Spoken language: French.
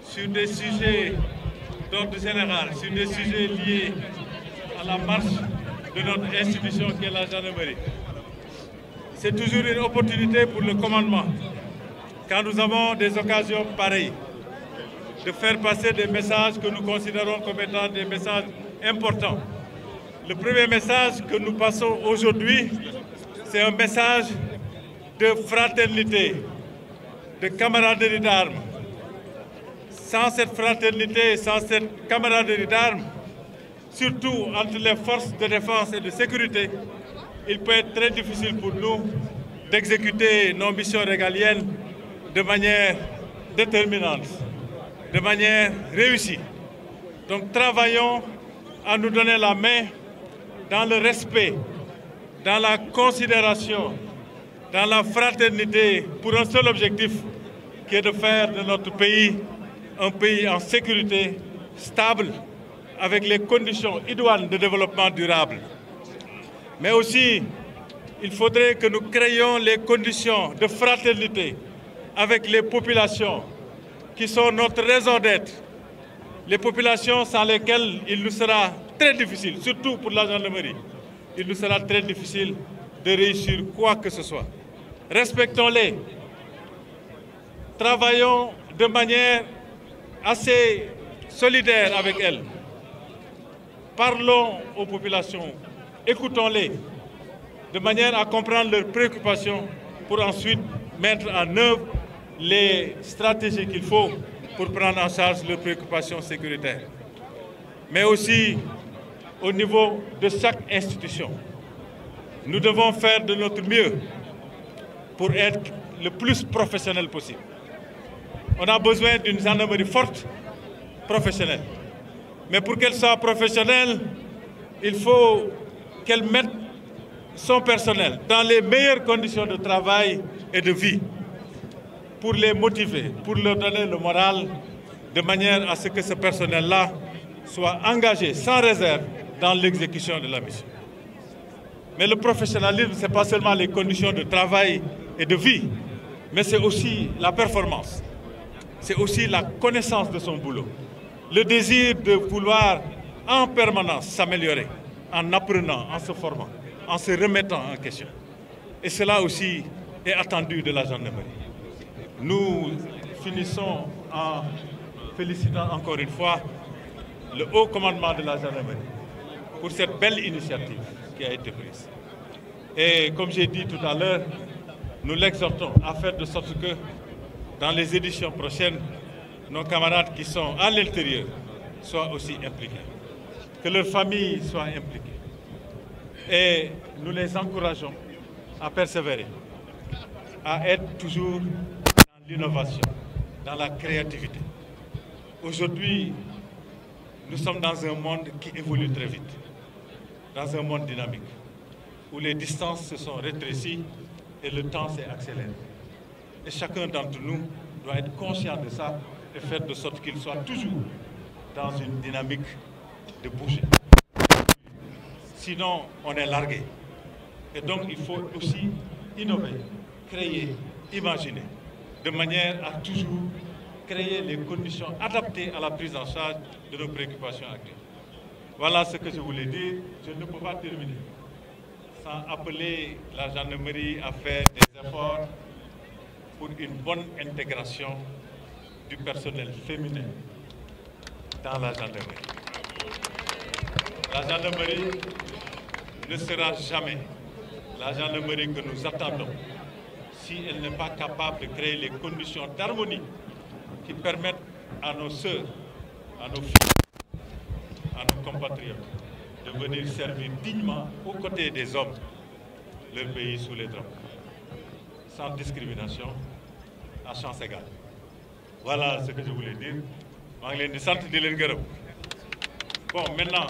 sur des sujets d'ordre général, sur des sujets liés à la marche de notre institution qui est la gendarmerie. C'est toujours une opportunité pour le commandement, quand nous avons des occasions pareilles, de faire passer des messages que nous considérons comme étant des messages importants. Le premier message que nous passons aujourd'hui, c'est un message de fraternité, de camaraderie d'armes. Sans cette fraternité, sans cette camaraderie d'armes, surtout entre les forces de défense et de sécurité, il peut être très difficile pour nous d'exécuter nos missions régaliennes de manière déterminante, de manière réussie. Donc travaillons à nous donner la main dans le respect, dans la considération, dans la fraternité pour un seul objectif qui est de faire de notre pays un pays en sécurité, stable, avec les conditions idoines de développement durable. Mais aussi, il faudrait que nous créions les conditions de fraternité avec les populations qui sont notre raison d'être. Les populations sans lesquelles il nous sera très difficile, surtout pour la gendarmerie, il nous sera très difficile de réussir quoi que ce soit. Respectons-les, travaillons de manière assez solidaire avec elles. Parlons aux populations, écoutons-les, de manière à comprendre leurs préoccupations pour ensuite mettre en œuvre les stratégies qu'il faut pour prendre en charge leurs préoccupations sécuritaires. Mais aussi, au niveau de chaque institution, nous devons faire de notre mieux pour être le plus professionnel possible. On a besoin d'une gendarmerie forte, professionnelle. Mais pour qu'elle soit professionnelle, il faut qu'elle mette son personnel dans les meilleures conditions de travail et de vie pour les motiver, pour leur donner le moral, de manière à ce que ce personnel-là soit engagé sans réserve dans l'exécution de la mission. Mais le professionnalisme, ce n'est pas seulement les conditions de travail et de vie, mais c'est aussi la performance. C'est aussi la connaissance de son boulot, le désir de vouloir en permanence s'améliorer, en apprenant, en se formant, en se remettant en question. Et cela aussi est attendu de la gendarmerie. Nous finissons en félicitant encore une fois le haut commandement de la gendarmerie pour cette belle initiative qui a été prise. Et comme j'ai dit tout à l'heure, nous l'exhortons à faire de sorte que dans les éditions prochaines, nos camarades qui sont à l'intérieur soient aussi impliqués, que leurs familles soient impliquées. Et nous les encourageons à persévérer, à être toujours dans l'innovation, dans la créativité. Aujourd'hui, nous sommes dans un monde qui évolue très vite, dans un monde dynamique, où les distances se sont rétrécies et le temps s'est accéléré. Et chacun d'entre nous doit être conscient de ça et faire de sorte qu'il soit toujours dans une dynamique de bouger. Sinon, on est largué. Et donc, il faut aussi innover, créer, imaginer, de manière à toujours créer les conditions adaptées à la prise en charge de nos préoccupations actuelles. Voilà ce que je voulais dire. Je ne peux pas terminer sans appeler la gendarmerie à faire des efforts pour une bonne intégration du personnel féminin dans la gendarmerie. La gendarmerie ne sera jamais la gendarmerie que nous attendons si elle n'est pas capable de créer les conditions d'harmonie qui permettent à nos sœurs, à nos filles, à nos compatriotes de venir servir dignement aux côtés des hommes leur pays sous les drapeaux, sans discrimination, à chance égale. Voilà ce que je voulais dire. Bon, maintenant,